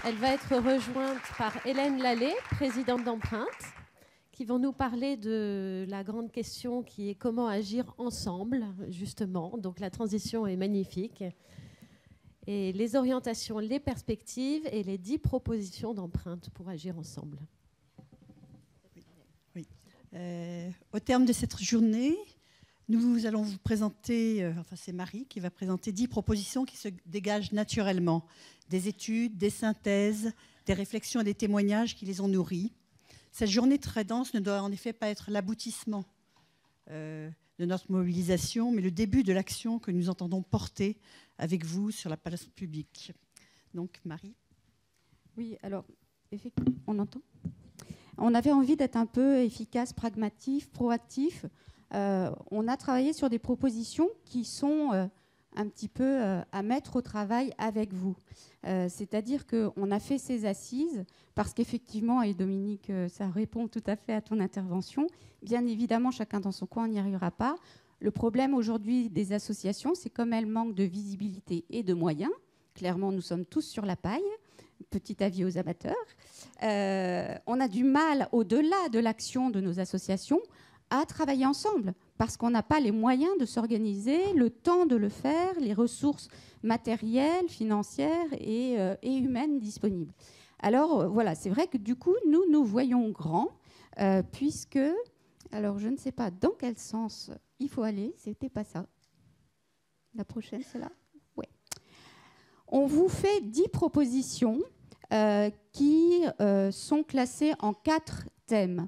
Elle va être rejointe par Hélène Lallet, présidente d'Empreinte, qui vont nous parler de la grande question qui est comment agir ensemble, justement. Donc la transition est magnifique. Et les orientations, les perspectives et les 10 propositions d'Empreinte pour agir ensemble. Oui. Au terme de cette journée, nous allons vous présenter, c'est Marie qui va présenter 10 propositions qui se dégagent naturellement. Des études, des synthèses, des réflexions et des témoignages qui les ont nourris. Cette journée très dense ne doit en effet pas être l'aboutissement de notre mobilisation, mais le début de l'action que nous entendons porter avec vous sur la place publique. Donc, Marie. Oui, alors, on entend ? On avait envie d'être un peu efficace, pragmatique, proactif. On a travaillé sur des propositions qui sont un petit peu à mettre au travail avec vous. C'est-à-dire qu'on a fait ces assises parce qu'effectivement, et Dominique, ça répond tout à fait à ton intervention, bien évidemment, chacun dans son coin, on n'y arrivera pas. Le problème aujourd'hui des associations, c'est comme elles manquent de visibilité et de moyens. Clairement, nous sommes tous sur la paille. Petit avis aux amateurs. On a du mal, au-delà de l'action de nos associations, à travailler ensemble parce qu'on n'a pas les moyens de s'organiser, le temps de le faire, les ressources matérielles, financières et humaines disponibles. Alors voilà, c'est vrai que du coup, nous voyons grand puisque, alors je ne sais pas dans quel sens il faut aller, c'était pas ça. La prochaine, c'est là. Ouais. On vous fait 10 propositions qui sont classées en 4 thèmes.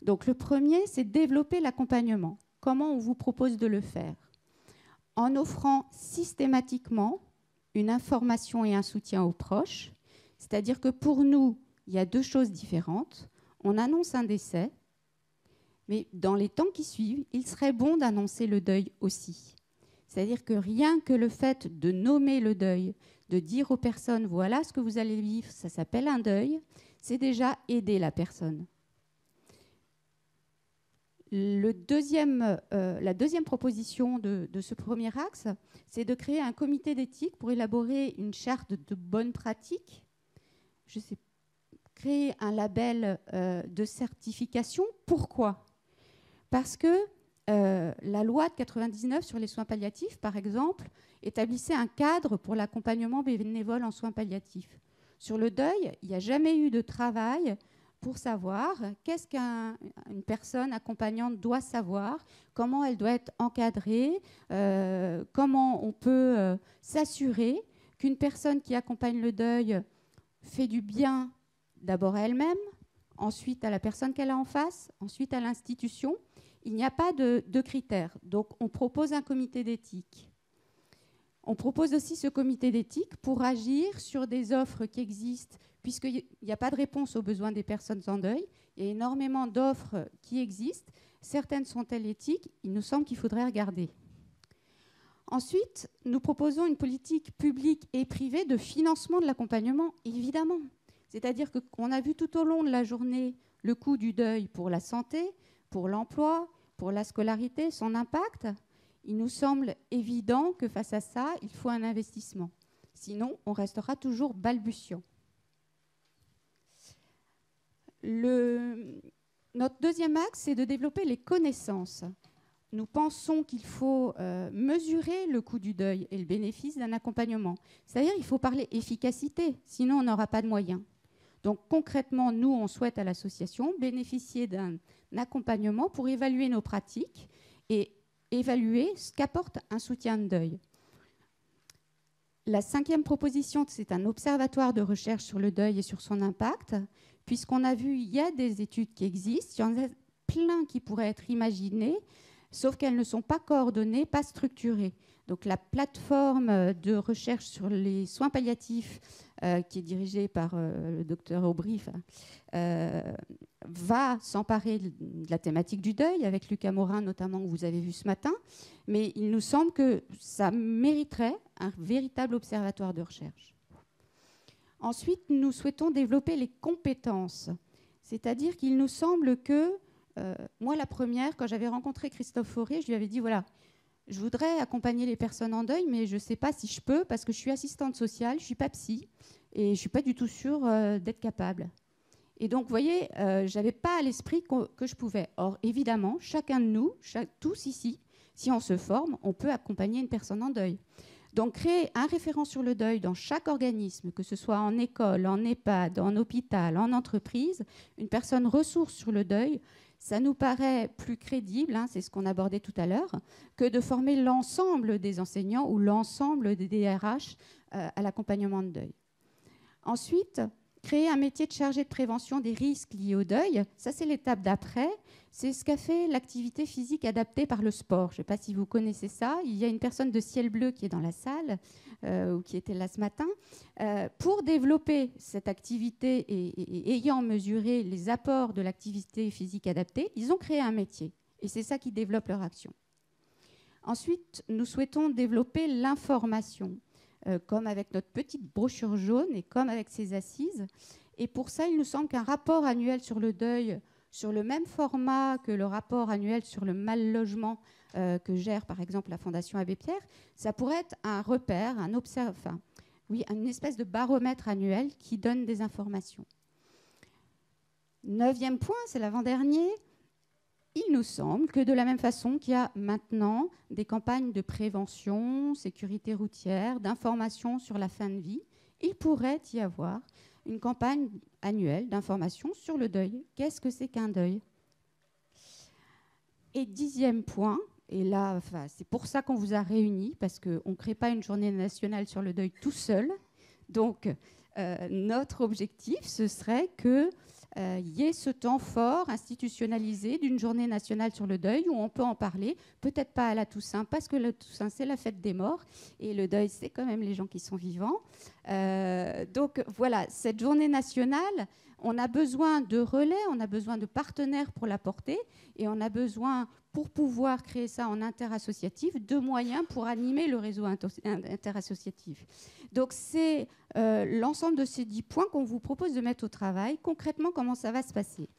Donc le premier, c'est développer l'accompagnement. Comment on vous propose de le faire ? En offrant systématiquement une information et un soutien aux proches. C'est-à-dire que pour nous, il y a 2 choses différentes. On annonce un décès, mais dans les temps qui suivent, il serait bon d'annoncer le deuil aussi. C'est-à-dire que rien que le fait de nommer le deuil, de dire aux personnes, voilà ce que vous allez vivre, ça s'appelle un deuil, c'est déjà aider la personne. La deuxième proposition de ce premier axe, c'est de créer un comité d'éthique pour élaborer une charte de bonnes pratiques. Créer un label de certification. Pourquoi ? Parce que la loi de 99 sur les soins palliatifs, par exemple, établissait un cadre pour l'accompagnement bénévole en soins palliatifs. Sur le deuil, il n'y a jamais eu de travail pour savoir qu'est-ce qu'une personne accompagnante doit savoir, comment elle doit être encadrée, comment on peut s'assurer qu'une personne qui accompagne le deuil fait du bien d'abord à elle-même, ensuite à la personne qu'elle a en face, ensuite à l'institution. Il n'y a pas de critères. Donc, on propose un comité d'éthique. On propose aussi ce comité d'éthique pour agir sur des offres qui existent, puisqu'il n'y a pas de réponse aux besoins des personnes en deuil. Il y a énormément d'offres qui existent. Certaines sont-elles éthiques ? Il nous semble qu'il faudrait regarder. Ensuite, nous proposons une politique publique et privée de financement de l'accompagnement, évidemment. C'est-à-dire qu'on a vu tout au long de la journée le coût du deuil pour la santé, pour l'emploi, pour la scolarité, son impact. Il nous semble évident que face à ça, il faut un investissement. Sinon, on restera toujours balbutiant. Notre deuxième axe, c'est de développer les connaissances. Nous pensons qu'il faut mesurer le coût du deuil et le bénéfice d'un accompagnement. C'est-à-dire qu'il faut parler efficacité, sinon on n'aura pas de moyens. Donc concrètement, nous, on souhaite à l'association bénéficier d'un accompagnement pour évaluer nos pratiques et évaluer ce qu'apporte un soutien de deuil. La 5e proposition, c'est un observatoire de recherche sur le deuil et sur son impact, puisqu'on a vu, il y a des études qui existent, il y en a plein qui pourraient être imaginées, sauf qu'elles ne sont pas coordonnées, pas structurées. Donc la plateforme de recherche sur les soins palliatifs, qui est dirigée par le docteur Aubry, va s'emparer de la thématique du deuil, avec Lucas Morin notamment, que vous avez vu ce matin. Mais il nous semble que ça mériterait un véritable observatoire de recherche. Ensuite, nous souhaitons développer les compétences. C'est-à-dire qu'il nous semble que, moi la première, quand j'avais rencontré Christophe Fauré, je lui avais dit, voilà, je voudrais accompagner les personnes en deuil, mais je ne sais pas si je peux, parce que je suis assistante sociale, je ne suis pas psy, et je ne suis pas du tout sûre d'être capable. Et donc, vous voyez, je n'avais pas à l'esprit que je pouvais. Or, évidemment, chacun de nous, tous ici, si on se forme, on peut accompagner une personne en deuil. Donc, créer un référent sur le deuil dans chaque organisme, que ce soit en école, en EHPAD, en hôpital, en entreprise, une personne ressource sur le deuil, ça nous paraît plus crédible, hein, c'est ce qu'on abordait tout à l'heure, que de former l'ensemble des enseignants ou l'ensemble des DRH à l'accompagnement de deuil. Ensuite, créer un métier de chargé de prévention des risques liés au deuil, ça c'est l'étape d'après. C'est ce qu'a fait l'activité physique adaptée par le sport. Je ne sais pas si vous connaissez ça. Il y a une personne de Ciel Bleu qui est dans la salle, ou qui était là ce matin. Pour développer cette activité et ayant mesuré les apports de l'activité physique adaptée, ils ont créé un métier. Et c'est ça qui développe leur action. Ensuite, nous souhaitons développer l'information, comme avec notre petite brochure jaune et comme avec ces assises. Et pour ça, il nous semble qu'un rapport annuel sur le deuil, sur le même format que le rapport annuel sur le mal-logement que gère par exemple la Fondation Abbé Pierre, ça pourrait être un repère, une espèce de baromètre annuel qui donne des informations. 9e point, c'est l'avant-dernier. Il nous semble que de la même façon qu'il y a maintenant des campagnes de prévention, sécurité routière, d'information sur la fin de vie, il pourrait y avoir une campagne annuelle d'information sur le deuil. Qu'est-ce que c'est qu'un deuil? Et 10e point, et là, c'est pour ça qu'on vous a réunis, parce qu'on ne crée pas une journée nationale sur le deuil tout seul. Donc, notre objectif, ce serait que y ait ce temps fort institutionnalisé d'une journée nationale sur le deuil où on peut en parler, peut-être pas à la Toussaint, parce que la Toussaint, c'est la fête des morts, et le deuil, c'est quand même les gens qui sont vivants. Donc voilà, cette journée nationale, on a besoin de relais, on a besoin de partenaires pour la porter, et on a besoin, pour pouvoir créer ça en interassociatif, de moyens pour animer le réseau interassociatif. Donc c'est l'ensemble de ces 10 points qu'on vous propose de mettre au travail. Concrètement, comment ça va se passer?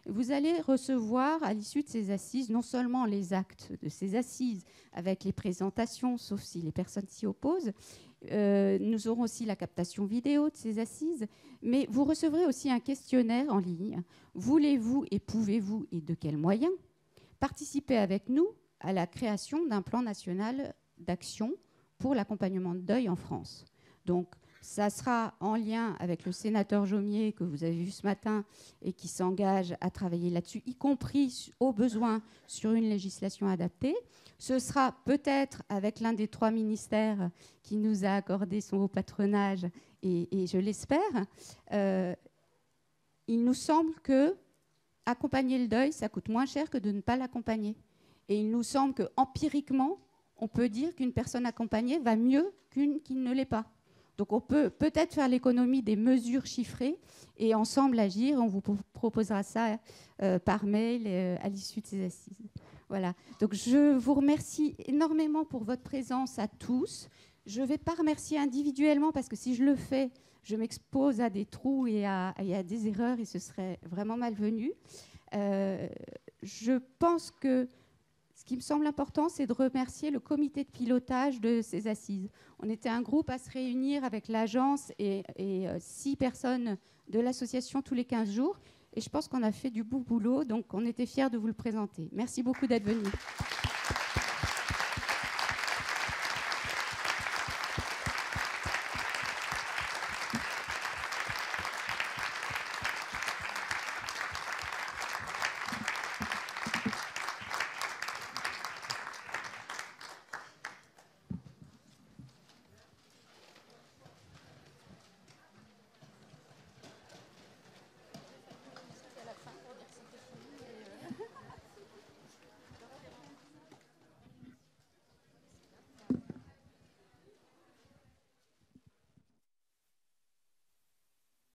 Vous allez recevoir à l'issue de ces assises non seulement les actes de ces assises avec les présentations, sauf si les personnes s'y opposent, nous aurons aussi la captation vidéo de ces assises, mais vous recevrez aussi un questionnaire en ligne. Voulez-vous et pouvez-vous, et de quels moyens, participer avec nous à la création d'un plan national d'action pour l'accompagnement de deuil en France? Donc, ça sera en lien avec le sénateur Jomier que vous avez vu ce matin et qui s'engage à travailler là-dessus, y compris au besoin sur une législation adaptée. Ce sera peut-être avec l'un des 3 ministères qui nous a accordé son haut patronage, et je l'espère. Il nous semble que accompagner le deuil, ça coûte moins cher que de ne pas l'accompagner. Et il nous semble qu'empiriquement, on peut dire qu'une personne accompagnée va mieux qu'une qui ne l'est pas. Donc on peut peut-être faire l'économie des mesures chiffrées et ensemble agir. On vous proposera ça par mail à l'issue de ces assises. Voilà. Donc je vous remercie énormément pour votre présence à tous. Je ne vais pas remercier individuellement parce que si je le fais, je m'expose à des trous et à des erreurs et ce serait vraiment malvenu. Je pense que ce qui me semble important, c'est de remercier le comité de pilotage de ces assises. On était un groupe à se réunir avec l'agence et 6 personnes de l'association tous les 15 jours. Et je pense qu'on a fait du beau boulot, donc on était fiers de vous le présenter. Merci beaucoup d'être venus.